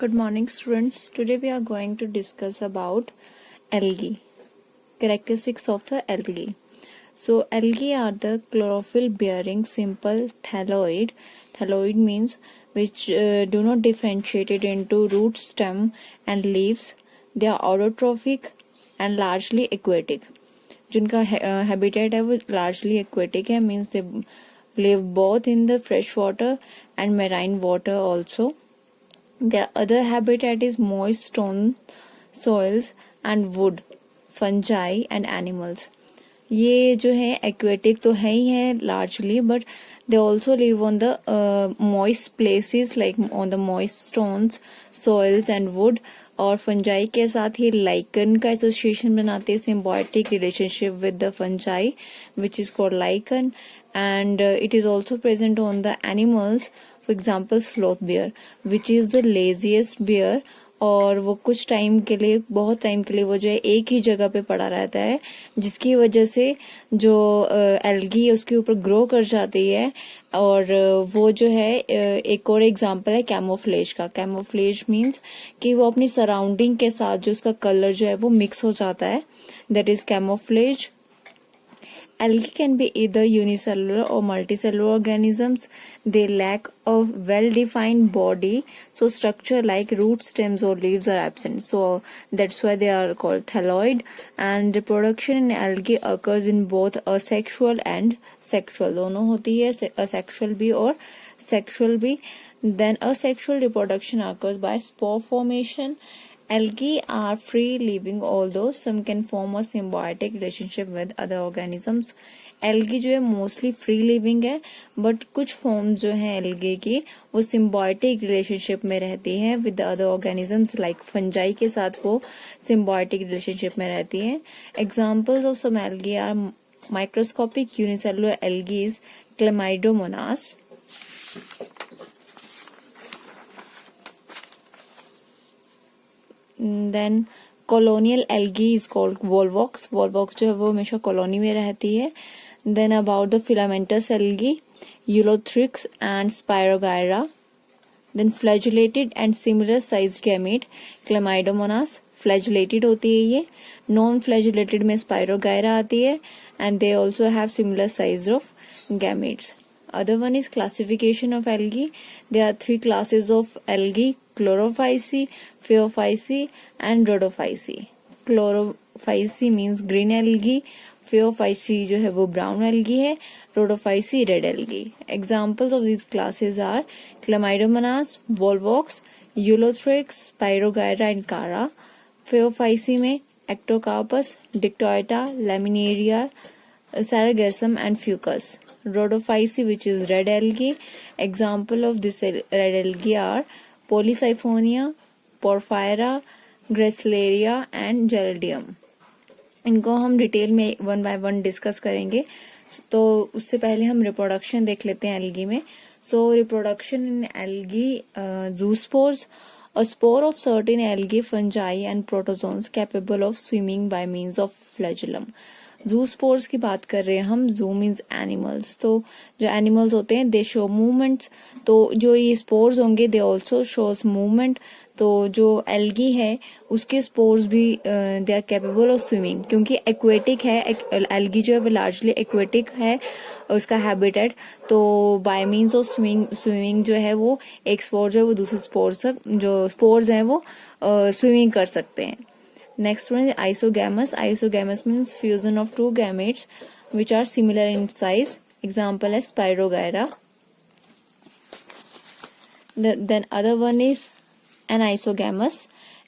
Good morning, students. Today we are going to discuss about algae, characteristics of the algae. So algae are the chlorophyll bearing simple thalloid. Thalloid means which do not differentiate it into root, stem and leaves. They are autotrophic and largely aquatic. जिनका habitat है वो largely aquatic है, means they live both in the fresh water and marine water also. The other habitat is moist stone soils and wood, fungi and animals. ये जो है aquatic तो है ही है largely, but they also live on the moist places like on the moist stones, soils and wood. और fungi के साथ ही lichen का एसोसिएशन बनाते हैं, symbiotic relationship with the fungi which is called lichen, and it is also present on the animals. For example, sloth bear which is the laziest bear, और वो कुछ time के लिए, बहुत टाइम के लिए वो जो है एक ही जगह पे पड़ा रहता है, जिसकी वजह से जो एल्गी उसके ऊपर ग्रो कर जाती है. और वो जो है एक और एग्जांपल है कैमोफ्लेज का. कैमोफ्लेज मीन्स कि वो अपनी सराउंडिंग के साथ जो उसका कलर जो है वो मिक्स हो जाता है. That is camouflage. Algae can be either unicellular or multicellular organisms. They lack a well-defined body, so structure like roots, stems or leaves are absent. So that's why they are called thalloid. And reproduction in algae occurs in both asexual and sexual. दोनों होती है, asexual भी और sexual भी. Then asexual reproduction occurs by spore formation. Algae are free living, although some can form a symbiotic relationship with other organisms. Algae जो है mostly free living है, but कुछ फॉर्म जो है एल्गे की वो सिम्बायोटिक रिलेशनशिप में रहती हैं with other organisms. Like fungi के साथ वो सिम्बायोटिक रिलेशनशिप में रहती हैं. Examples of some algae are microscopic unicellular algae, Chlamydomonas. Then colonial algae is called Volvox. Volvox जो है वो हमेशा कॉलोनी में रहती है. Then about the filamentous algae, Ulothrix and Spirogyra. Then flagellated and similar size gamete, Chlamydomonas. Flagellated होती है ये. नॉन फ्लैजुलेटेड में स्पायरोगायरा आती है, and they also have similar size of gametes. Other one is classification of algae. There are three classes of algae: chlorophyceae, phaeophyceae and rhodophyceae. Chlorophyceae means green algae, phaeophyceae जो है वो brown algae है, rhodophyceae red algae. Examples of these classes are Chlamydomonas, Volvox, Eulothrix, Spirogyra and Chara. Phaeophyceae में Ectocarpus, Dictyoita, Laminaria, Sargassum and Fucus. Rhodophyceae, which is red algae. Example of this red algae are Polysiphonia, Porphyra, Gracilaria and Gerardium. इनको हम detail में one by one discuss करेंगे. तो उससे पहले हम reproduction देख लेते हैं एल्गी में. सो reproduction in algae, zoospores, a spore of certain algae, fungi and protozoans capable of swimming by means of flagellum. जू स्पोर्स की बात कर रहे हैं हम. जू मीन्स एनिमल्स. तो जो एनिमल्स होते हैं दे शो मूवमेंट्स. तो जो ये स्पोर्स होंगे दे ऑल्सो शोज मूवमेंट. तो जो एल्गी है उसके स्पोर्स भी they are capable of swimming, क्योंकि एक्वेटिक है. एल्गी जो है वो लार्जली एक्वेटिक है उसका हैबिटेट. तो बाय मीन्स ऑफ स्विमिंग जो है वो एक स्पोर जो है वो दूसरे स्पोर्स जो स्पोर्स हैं वो स्विमिंग कर सकते हैं. Next one is isogamous. Isogamous means fusion of two gametes which are similar in size. Example is Spirogyra. Then other one is anisogamous.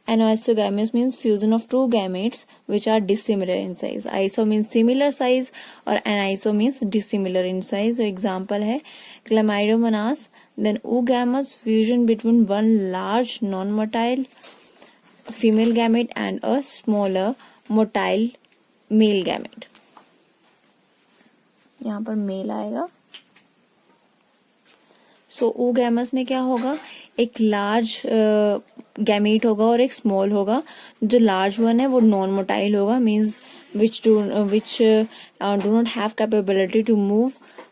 Anisogamous means fusion of two gametes which are dissimilar in size. Iso means similar size और aniso means dissimilar in size. So example है Chlamydomonas. Then oogamous, fusion between one large non-motile female gamete and a smaller motile male gamete. यहाँ पर mail आएगा. सो oogamous में क्या होगा, एक large gamete होगा और एक स्मॉल होगा. जो लार्ज वन है वो नॉन मोटाइल होगा, means which do not have capability to move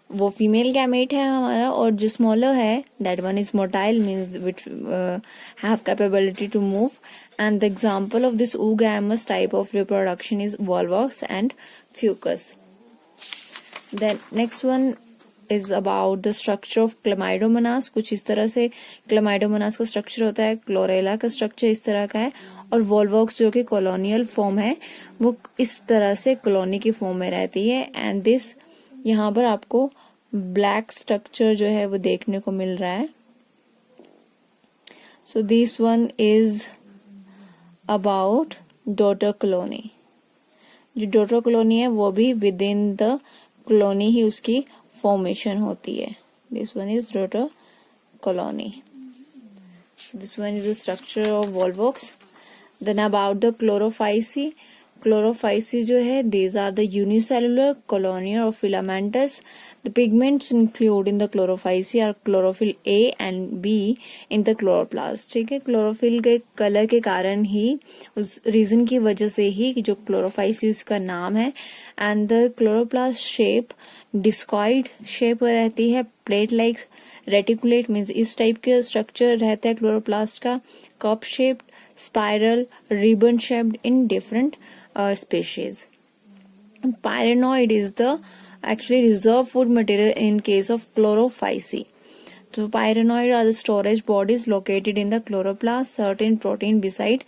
वो फीमेल गैमेट है हमारा, और जो स्मॉलर है that one is motile, means which have capability to move. And the example of this oogamous type of reproduction is Volvox and Fucus. Then next one is about the structure of Chlamydomonas. कुछ इस तरह से Chlamydomonas का structure होता है, chlorella का structure इस तरह का है, और वॉल्वॉक्स जो कि कॉलोनियल फॉर्म है वो इस तरह से कॉलोनी की फॉर्म में रहती है. एंड दिस यहाँ पर आपको ब्लैक स्ट्रक्चर जो है वो देखने को मिल रहा है. So this one is about daughter colony. जो डॉटर कॉलोनी है वो भी विद इन द कॉलोनी ही उसकी फॉर्मेशन होती है. This one is daughter colony. So this one is the structure of volvox. Then about the chlorophyceae. Chlorophyceae जो है, these are the unicellular, colonial or filamentous. The pigments include in the chlorophyceae are chlorophyll A and B in the chloroplast. ठीक है, chlorophyll के colour के कारण ही, उस reason की वजह से ही जो क्लोरोफाइसी उसका नाम है. And the chloroplast shape discoid shape रहती है, प्लेट लाइक रेटिकुलेट मीन्स इस टाइप के स्ट्रक्चर रहता है क्लोरोप्लास्ट का. Cup shaped, spiral, ribbon shaped in different species. Pyrenoid is the actually reserve food material in case of chlorophyceae. So pyrenoid are the storage bodies located in the chloroplast, certain protein beside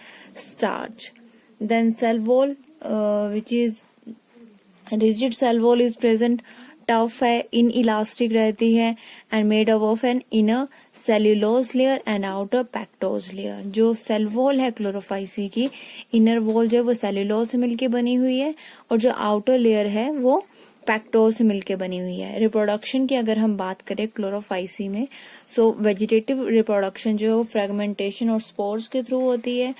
starch. Then cell wall, which is rigid cell wall is present, tough है, inelastic रहती है, and made up of an inner cellulose layer and outer पैक्टोज layer. जो cell wall है Chlorophyceae की, inner wall जो है वो cellulose से मिलके बनी हुई है, और जो आउटर लेयर है वो पैक्टोज से मिलके बनी हुई है. रिप्रोडक्शन की अगर हम बात करें क्लोरोफाइसी में, सो वेजिटेटिव रिप्रोडक्शन जो है वो फ्रेगमेंटेशन और स्पोर्स के थ्रू होती है.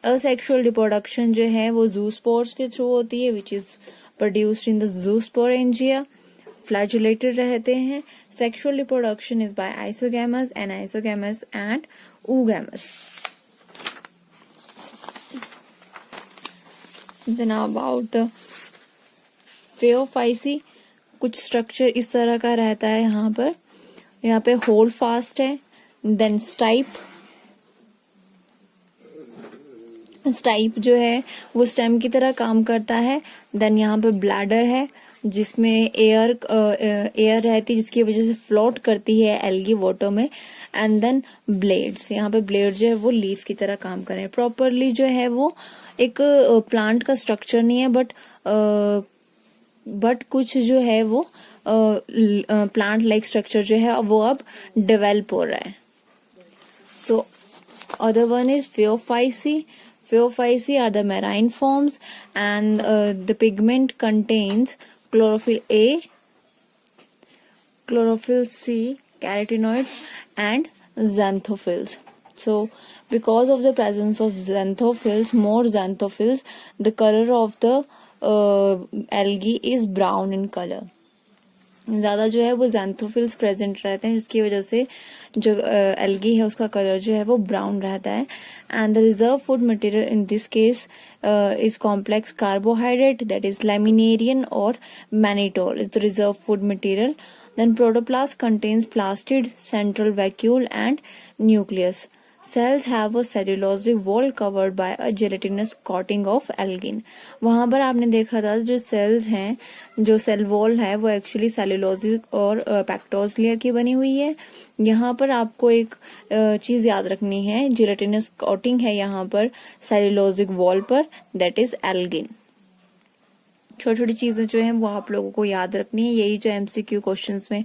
असेक्सुअल रिप्रोडक्शन जो है वो जूस्पोर्स के थ्रू होती है, which is produced in the zoosporangia. Flagellated रहते हैं. Sexual reproduction is by isogamous, anisogamous and oogamous. Then about the Phaeophyceae, कुछ स्ट्रक्चर इस तरह का रहता है यहाँ पे होल्ड फास्ट है. देन स्टाइप जो है वो स्टेम की तरह काम करता है. देन यहाँ पे ब्लैडर है जिसमें एयर रहती है, जिसकी वजह से फ्लोट करती है एल्गी वाटर में. एंड देन ब्लेड्स, यहाँ पे ब्लेड जो है वो लीफ की तरह काम कर रहे हैं. प्रॉपरली जो है वो एक प्लांट का स्ट्रक्चर नहीं है, बट कुछ जो है वो प्लांट लाइक स्ट्रक्चर जो है वो अब डेवलप हो रहा है. So other one is Phaeophyceae. Phaeophyceae are the marine forms, and the pigment contains chlorophyll A, chlorophyll C, carotenoids, and xanthophylls. So, because of the presence of more xanthophylls, the color of the algae is brown in color. ज्यादा जो है वो xanthophylls present रहते हैं, जिसकी वजह से जो एल्गी है उसका कलर जो है वो ब्राउन रहता है. And the reserve food material in this case is complex carbohydrate, that is laminarin और mannitol is the reserve food material. Then protoplast contains plastid central vacuole and nucleus. Cells have a cellulosic wall covered by a gelatinous coating of algin. वहां पर आपने देखा था जो sales हैं, जो cell wall है वो एक्चुअली सेल्यूलोजिक और पैक्टोज लेयर की बनी हुई है. यहाँ पर आपको एक चीज याद रखनी है, जेलेटिनस कोटिंग है यहाँ पर सेल्यूलोजिक वॉल पर, दैट इज एल्गिन. छोटी छोटी चीजें जो है वो आप लोगों को याद रखनी है. यही जो एमसीक्यू क्वेश्चंस में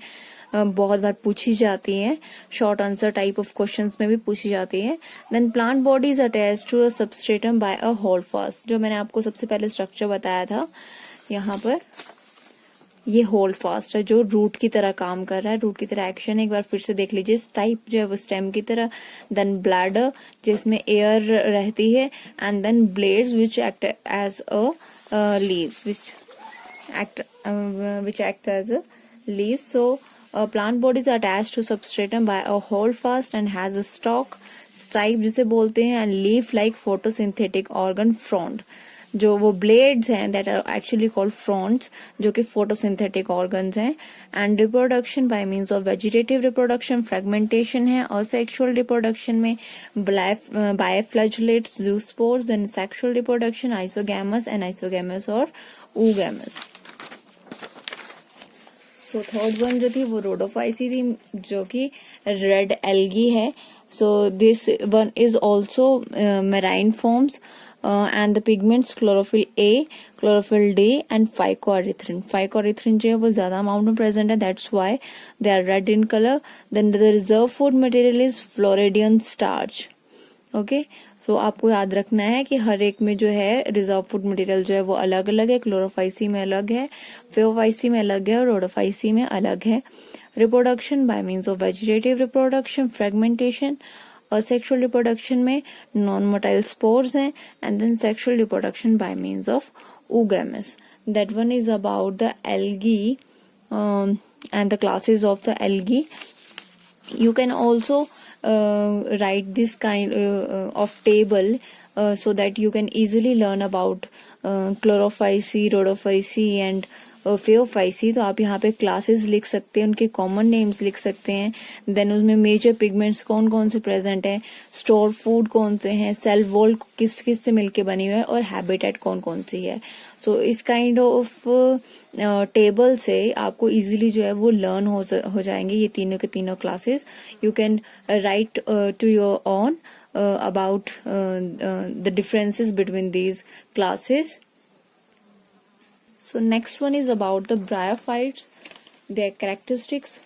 बहुत बार पूछी जाती है, short answer type of questions में भी पूछी जाती है. Then plant body is attached to a substratum by a holdfast. जो मैंने आपको सबसे पहले स्ट्रक्चर बताया था, यहाँ पर ये होल्डफास्ट है जो रूट की तरह काम कर रहा है, रूट की तरह एक्शन. एक बार फिर से देख लीजिए, टाइप जो है वो स्टेम की तरह. देन ब्लैडर जिसमें एयर रहती है, and then blades which act as a leaves which act as a leaf. So plant body is attached to substratum by a holdfast and has a stalk, stipe जिसे बोलते हैं, and leaf like photosynthetic organ frond. जो वो blades हैं that are actually called fronds, जो कि photosynthetic organs हैं. And reproduction by means of vegetative reproduction, fragmentation है. और सेक्सुअल रिप्रोडक्शन में biflagellates, zoospores. Then sexual reproduction isogamous, anisogamous और oogamous. सो थर्ड वन जो थी वो रोडोफाइसी थी, जो कि रेड एल्गी है. So this one is also marine forms and the pigments chlorophyll a, chlorophyll d and phycoerythrin. Phycoerythrin जो है वो ज्यादा अमाउंट में प्रेजेंट है, that's why they are red in colour. Then the reserve food material is floridean starch. Okay, तो आपको याद रखना है कि हर एक में जो है रिजर्व फूड मटेरियल जो है वो अलग अलग है. क्लोरोफाइसी में अलग है, फेओफाइसी में अलग है और रोडोफाइसी में अलग है. Reproduction by means of vegetative reproduction, fragmentation. और सेक्सुअल रिप्रोडक्शन में नॉन मोटाइल स्पोर्स हैं. And then sexual reproduction by means of oogamous. That one is about the algae and the classes of the algae. You can also write this kind of table so that you can easily learn about chlorophyceae, rhodophyceae and फेओफाइसी. तो आप यहाँ पे classes लिख सकते हैं, उनके common names लिख सकते हैं. देन उसमें मेजर पिगमेंट्स कौन कौन से प्रेजेंट है, स्टोर फूड कौन से हैं, सेल वॉल किस किस से मिलके बनी हुई है और हैबिटेट कौन कौन सी है. सो इस काइंड ऑफ टेबल से आपको इजीली जो है वो लर्न हो जाएंगे ये तीनों के तीनों classes. You can write to your own about the differences between these classes. So next one is about the bryophytes, their characteristics.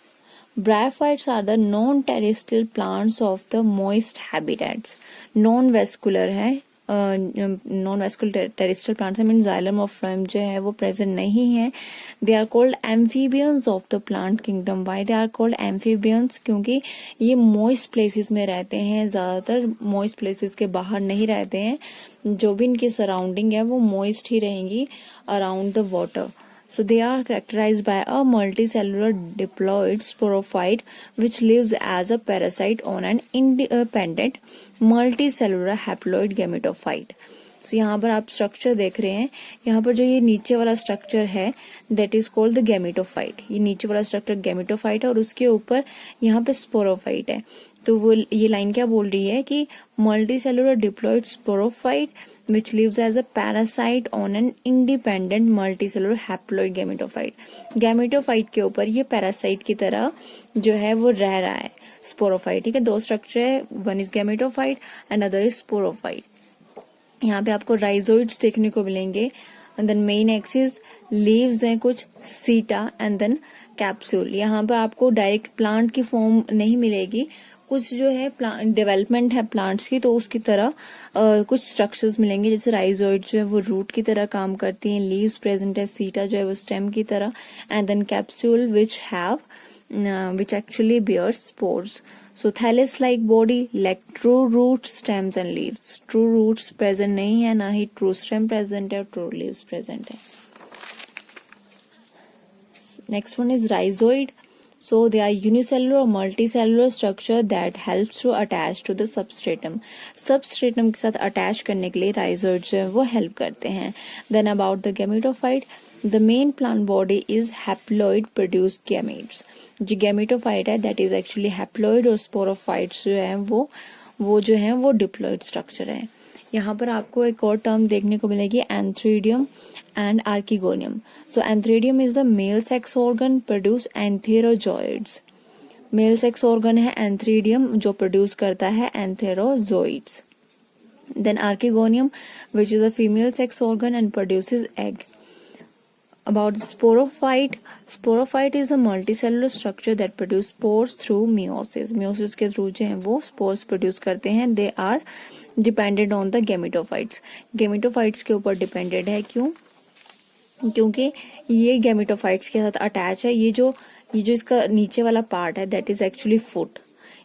Bryophytes are the non-terrestrial plants of the moist habitats. Non-vascular है, non-vascular terrestrial plants है, mean xylem और phloem जो है वो present नहीं है. They are called amphibians of the plant kingdom. Why they are called amphibians? क्योंकि ये मॉइस्ट प्लेसेस में रहते हैं, ज्यादातर मॉइस्ट प्लेसेस के बाहर नहीं रहते हैं. जो भी इनकी सराउंडिंग है वो मॉइस्ट ही रहेंगी around the water. So they are characterized by a multicellular diploid sporophyte which lives as a parasite on an independent multicellular haploid gametophyte. So यहाँ पर आप स्ट्रक्चर देख रहे हैं, यहाँ पर जो ये नीचे वाला स्ट्रक्चर है that is called the gametophyte. ये नीचे वाला स्ट्रक्चर gametophyte है और उसके ऊपर यहाँ पे sporophyte है. तो वो ये लाइन क्या बोल रही है कि multicellular diploid sporophyte which lives as a parasite on an independent multicellular haploid gametophyte. gametophyte के ऊपर ये parasite की तरह जो है वो रह रहा है. sporophyte, ठीक है, दो स्ट्रक्चर है, one is gametophyte and other is sporophyte. यहाँ पे आपको rhizoids देखने को मिलेंगे. and then main axis leaves हैं कुछ, सीटा and then capsule. यहाँ पर आपको डायरेक्ट प्लांट की फॉर्म नहीं मिलेगी, कुछ जो है डेवलपमेंट है प्लांट्स की, तो उसकी तरह कुछ स्ट्रक्चर्स मिलेंगे. जैसे राइजोइड जो है वो रूट की तरह काम करती हैं, लीव्स प्रेजेंट है, सीटा जो है वो स्टेम की तरह, and then capsule which actually bears spores. So thallus like body, like true roots, stems and leaves. True roots present नहीं है, ना ही true stem present है, true leaves present है. Next one is rhizoid. So they are unicellular or multicellular structure that helps to attach to the substratum. Substratum के साथ attach करने के लिए rhizoid जो है वो help करते हैं. Then about the gametophyte, the main plant body is haploid produced gametes. जो gametophyte है that is actually haploid, और sporophytes जो है वो जो है वो diploid structure है. यहाँ पर आपको एक और टर्म देखने को मिलेगी, antheridium and archegonium. So antheridium is the male sex organ produce antherozoids. Male sex organ है एंथ्रीडियम जो प्रोड्यूस करता है antherozoids. Then archegonium which is a female sex organ and produces egg. About sporophyte, sporophyte is a multicellular structure that produce spores through meiosis. meiosis के through जो है वो spores produce करते हैं. They are dependent on the gametophytes. gametophytes के ऊपर dependent है, क्यों? क्योंकि ये gametophytes के साथ attach है. ये जो इसका नीचे वाला पार्ट है that is actually foot.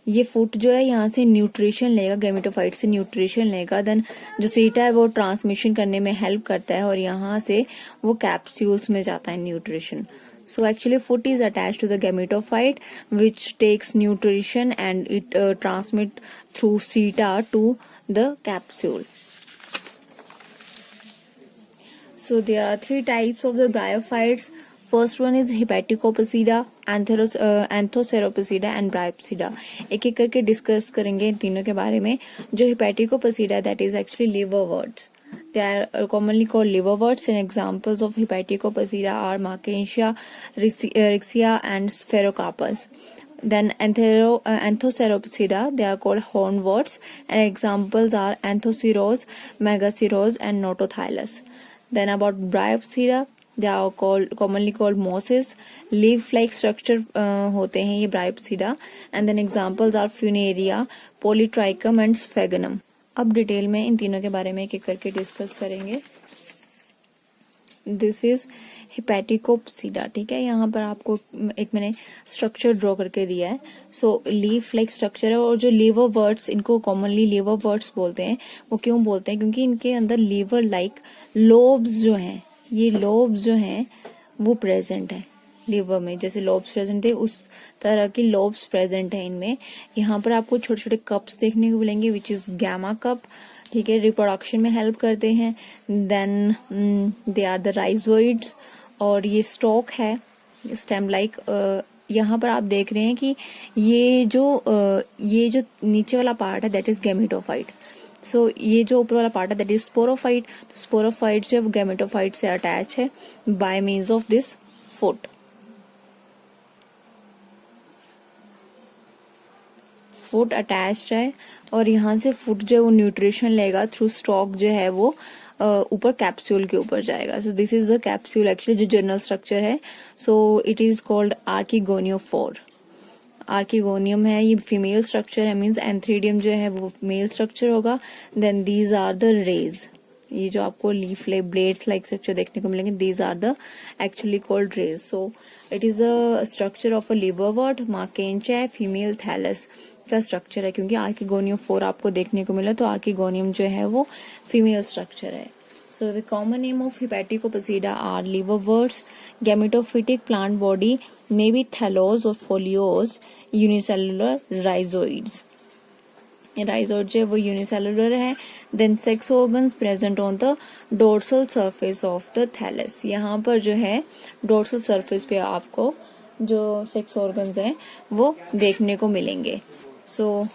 ये फुट जो है यहाँ से न्यूट्रिशन लेगा, गेमेटोफाइट से न्यूट्रिशन लेगा. देन जो सीटा है वो ट्रांसमिशन करने में हेल्प करता है और यहाँ से वो कैप्सूल्स में जाता है nutrition. So actually foot is attached to the gametophyte which takes nutrition and it transmit through seta to the capsule. So there are three types of the bryophytes. First one is Hepaticopsida, Anthoceropsida and Bryopsida. एक एक करके discuss करेंगे इन तीनों के बारे में. जो Hepaticopsida, that is actually liverworts. They are commonly called liverworts, and examples of Hepaticopsida are Marchantia, Rixia and Spherocarpus. Then Anthoceropsida, they are called hornworts, and examples are Anthoceros, Megaceros and Notothyllus. Then about Bryopsida, they are commonly called mosses. Leaf-like structure होते हैं ये Bryopsida, and then examples are Funaria, Polytrichum and Sphagnum. अब detail में इन तीनों के बारे में एक एक करके डिस्कस करेंगे. This is Hepaticopsida. ठीक है, यहाँ पर आपको एक मैंने स्ट्रक्चर ड्रॉ करके दिया है. सो लीफ लाइक स्ट्रक्चर है. और जो लीवर वर्ड्स, इनको कॉमनली लीवर वर्ड्स बोलते हैं. वो क्यों बोलते हैं? क्योंकि इनके अंदर लीवर लाइक लोब्स जो हैं, ये लोब्स जो हैं वो प्रेजेंट है लीवर में. जैसे लोब्स प्रेजेंट है उस तरह की लोब्स प्रेजेंट है इनमें. यहाँ पर आपको छोटे छोटे कप्स देखने को मिलेंगे, विच इज गैमा कप. ठीक है, रिप्रोडक्शन में हेल्प करते हैं. Then they are the rhizoids. और ये स्टॉक है स्टेम लाइक. यहाँ पर आप देख रहे हैं कि ये जो नीचे वाला पार्ट है दैट इज गैमेटोफाइट. सो ये जो ऊपर वाला पार्ट है दैट इज स्पोरोफाइट. स्पोरोफाइट जो गैमेटोफाइट से अटैच है bye means of this foot. Foot attached है और यहाँ से फुट जो वो न्यूट्रिशन लेगा थ्रू स्टॉक जो है वो ऊपर कैप्सूल के ऊपर जाएगा. So this is the capsule actually जो जनरल स्ट्रक्चर है. So it is called archegoniophore. Archegonium है, ये फीमेल स्ट्रक्चर है, मीन्स एंथ्रीडियम जो है वो मेल स्ट्रक्चर होगा. Then these are the rays. ये जो आपको leaf like blades like structure देखने को मिलेंगे, these are the actually called rays. So it is the structure of a liverwort. Marchantia female thallus का स्ट्रक्चर है, क्योंकि आर्किगोनियोफोर आपको देखने को मिला तो आर्किगोनियम जो है वो फीमेल स्ट्रक्चर है. So the common name of Hepaticopsida are liverworts. Gametophytic plant body may be thallus or foliose. Unicellular rhizoids. Rhizoid जो है वो unicellular है. Then sex organs present on the dorsal surface of the thallus. यहाँ पर जो है dorsal surface पे आपको जो sex organs हैं वो देखने को मिलेंगे. So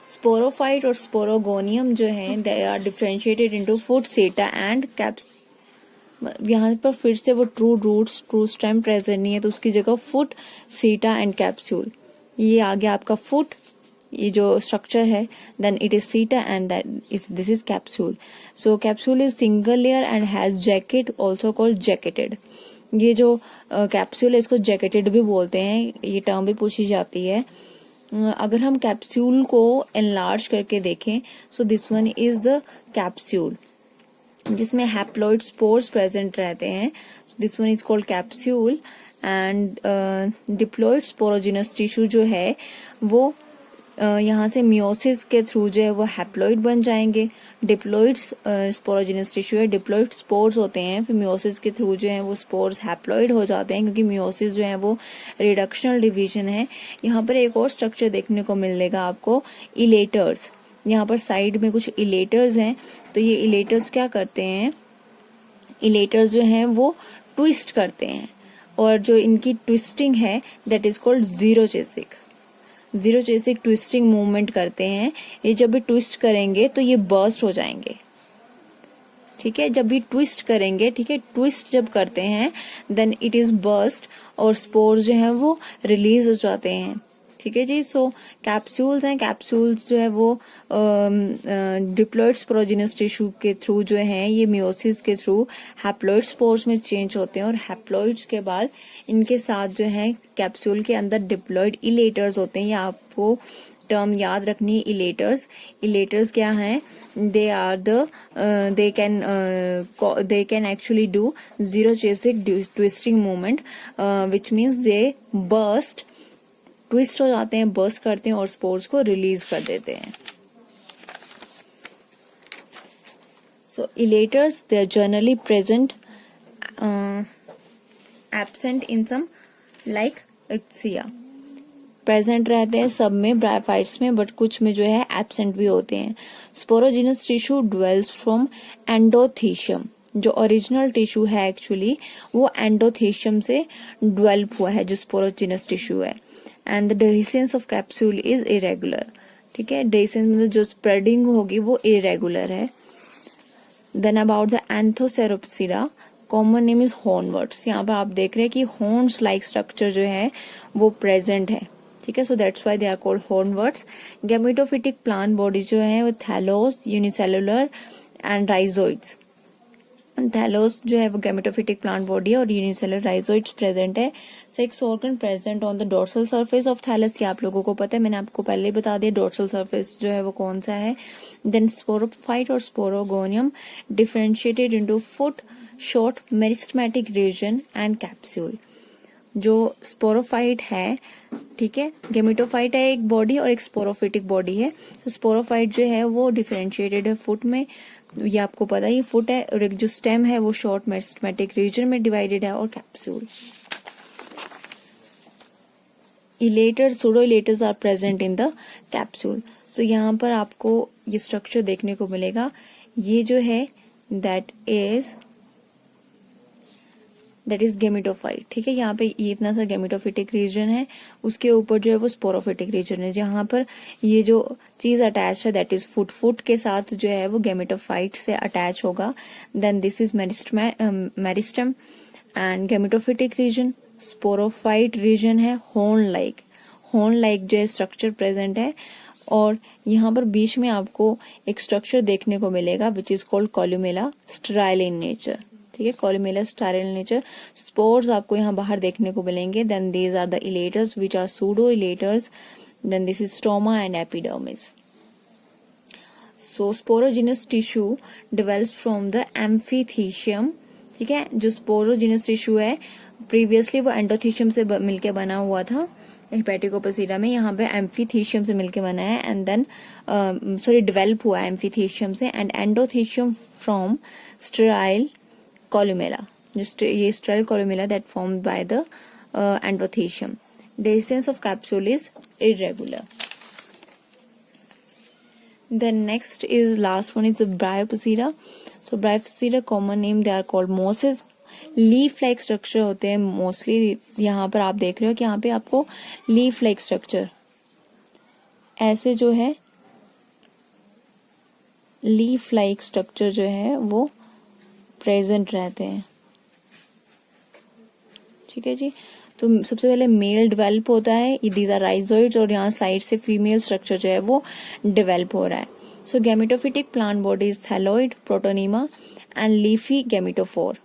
स्पोरोफाइट और स्पोरोगोनियम जो है they are differentiated into foot, seta and caps. यहाँ पर फिर से वो true roots true stem present नहीं है, तो उसकी जगह फुट, सेटा एंड कैप्सूल. ये आ गया आपका फुट, ये जो स्ट्रक्चर है. देन इट इज सीटा and this is capsule. So capsule is single layer and has jacket, also called jacketed. ये जो कैप्सूल है इसको जैकेटेड भी बोलते हैं, ये टर्म भी पूछी जाती है. अगर हम कैप्सूल को एनलार्ज करके देखें, सो this one is the capsule जिसमें हैप्लॉइड स्पोर्स प्रेजेंट रहते हैं. This one is called capsule. And diploid sporogenous tissue जो है वो यहाँ से मियोसिस के थ्रू जो है वो हैप्लॉइड बन जाएंगे. डिप्लॉइड स्पोरोजिनस टिश्यू है, डिप्लॉइड स्पोर्स होते हैं, फिर मियोसिस के थ्रू जो है वो स्पोर्स हैप्लॉइड हो जाते हैं, क्योंकि मियोसिस जो है वो रिडक्शनल डिवीजन है. यहाँ पर एक और स्ट्रक्चर देखने को मिलेगा आपको, इलेटर्स. यहाँ पर साइड में कुछ इलेटर्स हैं. तो ये इलेटर्स क्या करते हैं? इलेटर्स जो हैं वो ट्विस्ट करते हैं, और जो इनकी ट्विस्टिंग है that is called xerochasic. Xerochasic twisting movement करते हैं. ये जब भी ट्विस्ट करेंगे तो ये बर्स्ट हो जाएंगे. ठीक है, जब भी ट्विस्ट करेंगे, ठीक है, ट्विस्ट जब करते हैं देन इट इज बर्स्ट और स्पोर्स जो है वो रिलीज हो जाते हैं. ठीक है जी. सो कैप्सूल्स हैं, कैप्सूल्स जो है वो डिप्लॉइड स्पोरोजिनस टिश्यू के थ्रू जो है ये मियोसिस के थ्रू हैप्लॉइड स्पोर्स में चेंज होते हैं, और हैप्लॉइड्स के बाद इनके साथ जो है कैप्सूल के अंदर डिप्लॉइड इलेटर्स होते हैं. ये आपको टर्म याद रखनी है, इलेटर्स. इलेटर्स क्या हैं? They are they can actually do xerochasic twisting movement, which means they burst, twist हो जाते हैं, बर्स्ट करते हैं और स्पोर्स को रिलीज कर देते हैं. So elaters they are generally present absent in some like Riccia. Present रहते हैं सब में ब्रायोफाइट्स में, बट कुछ में जो है एब्सेंट भी होते हैं। Sporogenous tissue dwells from endothecium, जो ओरिजिनल टिश्यू है एक्चुअली वो एंडोथीशियम से डेवलप हुआ है, जो स्पोरोजिनस टिश्यू है। And the dehiscence of capsule is irregular, ठीक है, डेhiscence मतलब जो स्प्रेडिंग होगी वो इरेगुलर है। Then about the Anthocerotopsida, common name is hornworts. यहाँ पर आप देख रहे हैं कि हॉर्न्स लाइक स्ट्रक्चर जो है वो प्रेजेंट है, ठीक है, so that's why they are called hornworts. Gametophytic plant body जो है वो thalloid, unicellular and rhizoids. Thalloid जो है वो गैमेटोफिटिक प्लांट बॉडी है और यूनिसेलुलर राइजोइड्स प्रेजेंट है। Sex organ present on the dorsal surface of thallus, ये आप लोगों को पता है, मैंने आपको पहले ही बता दिया डोर्सल सरफेस जो है वो कौन सा है। देन स्पोरोफाइट और sporogonium differentiated into foot, short meristematic reason and capsule. जो स्पोरोफाइट है, ठीक है, गेमेटोफाइट है एक बॉडी और एक स्पोरोफिटिक बॉडी है। तो स्पोरोफाइट जो है वो डिफरेंशिएटेड है फुट में, ये आपको पता ही फुट है, और एक जो स्टेम है वो शॉर्ट मेरिस्टेमेटिक रीजन में डिवाइडेड है, और capsule. Elater, pseudo elaters are present in the capsule. So यहाँ पर आपको ये स्ट्रक्चर देखने को मिलेगा, ये जो है दैट इज गेमेटोफाइट, ठीक है। यहाँ पे ये इतना सा गेमेटोफिटिक रीजन है, उसके ऊपर जो है वो स्पोरोफिटिक रीजन है, जहां पर ये जो चीज अटैच है दैट इज फुट, फुट के साथ जो है वो गेमेटोफाइट से अटैच होगा। Then this is meristem and gametophytic region. Sporophyte region है हॉर्न लाइक जो है स्ट्रक्चर प्रेजेंट है, और यहाँ पर बीच में आपको एक स्ट्रक्चर देखने को मिलेगा which is called columella, sterile in nature, ठीक है, columella sterile in nature. Spores आपको यहाँ बाहर देखने को मिलेंगे। Then these are the elaters which are pseudo elaters. Then this is stoma and epidermis. So sporogenous tissue develops from the amphithecium, ठीक है। जो स्पोरोजिनस टिश्यू है प्रीवियसली वो एंडोथीशियम से मिलके बना हुआ था हेपेटिकोपसीरा में, यहाँ पे एम्फीथीशियम से मिलके बना है, एंड देन डेवलप हुआ है एम्फीथीशियम से, and endothecium from sterile columella, just ये sterile columella that formed by the endothecium. Dehiscence of capsule is irregular. Then next is last one is the Bryopsera. So Bryopsera common name they are called mosses. Leaf like structure होते हैं mostly. यहाँ पर आप देख रहे हो कि यहाँ पे आपको लीफ लाइक स्ट्रक्चर ऐसे जो है लीफ लाइक स्ट्रक्चर जो है वो प्रेजेंट रहते हैं, ठीक है जी। तो सबसे पहले मेल डेवलप होता है, दीज आर राइजोइड्स, और यहाँ साइड से फीमेल स्ट्रक्चर जो है वो डेवलप हो रहा है। So gametophytic plant body is thalloid, protonema and leafy gametophore.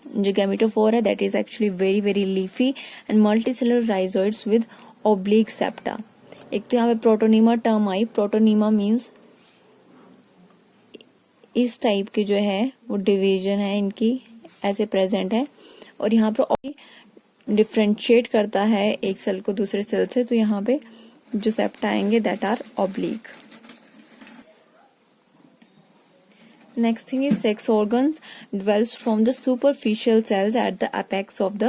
जो गैमेटोफोर है that is actually very very leafy and multicellular rhizoids with oblique septa. एक तो यहाँ पे प्रोटोनीमा टर्म आई, प्रोटोनीमा मीन्स इस टाइप के जो है वो डिवीजन है इनकी ऐसे प्रेजेंट है, और यहाँ पर डिफ्रेंशिएट करता है एक सेल को दूसरे सेल से, तो यहाँ पे जो सेप्टा आएंगे that are oblique. Next thing is sex organs develops from the superficial cells at the apex of the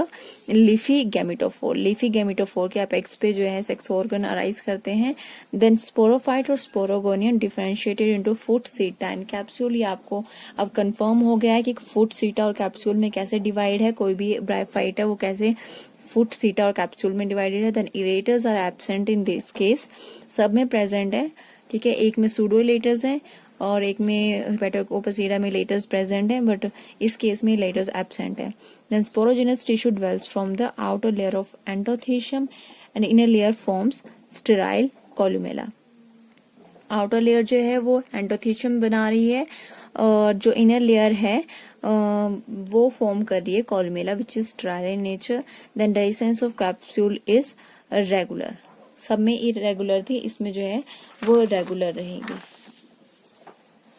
leafy gametophore. Leafy gametophore के apex पे जो है sex organ arise करते हैं. Then sporophyte और sporogonium differentiated into foot, seta and capsule. ये आपको अब confirm हो गया है कि foot, seta और capsule में कैसे divide है. कोई भी bryophyte है वो कैसे फुट, सीटा और कैप्सूल में डिवाइडेड है. Then elaters are absent in this case. सब में प्रेजेंट है, ठीक है. एक में सूडो इलेटर्स है और एक में हेपेटोकोपसीरा में लेटर्स प्रेजेंट है, बट इस केस में लेटर्स एब्सेंट है. Then sporogenous tissue develops from the outer layer of endothecium and inner layer forms sterile columella. Outer layer जो है वो एंडोथीशियम बना रही है और जो इनर लेयर है वो फॉर्म कर रही है columella which is sterile in nature. Then dehiscence of capsule is regular. सब में इरेगुलर थी, इसमें जो है वो रेगुलर रहेगी.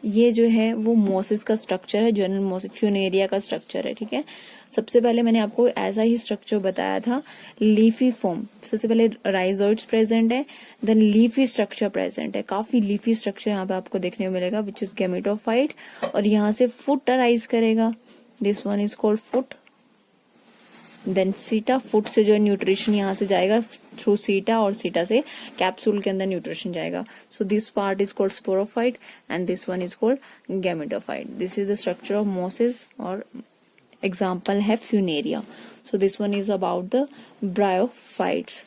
ये जो है वो मोसिस का स्ट्रक्चर है, जनरल मोसिस फ्यूनेरिया का स्ट्रक्चर है, ठीक है. सबसे पहले मैंने आपको ऐसा ही स्ट्रक्चर बताया था, लीफी फॉर्म. सबसे पहले राइजोइड्स प्रेजेंट है, देन लीफी स्ट्रक्चर प्रेजेंट है. काफी लीफी स्ट्रक्चर यहाँ पे आपको देखने को मिलेगा विच इज गैमेटोफाइट, और यहाँ से फुट अराइज करेगा. This one is called foot. Then seta, foot से जो न्यूट्रिशन यहाँ से जाएगा थ्रू सीटा, और सीटा से कैप्सूल के अंदर न्यूट्रिशन जाएगा. So this part is called sporophyte and this one is called gametophyte. This is the structure of mosses, और example है funaria. So this one is about the bryophytes.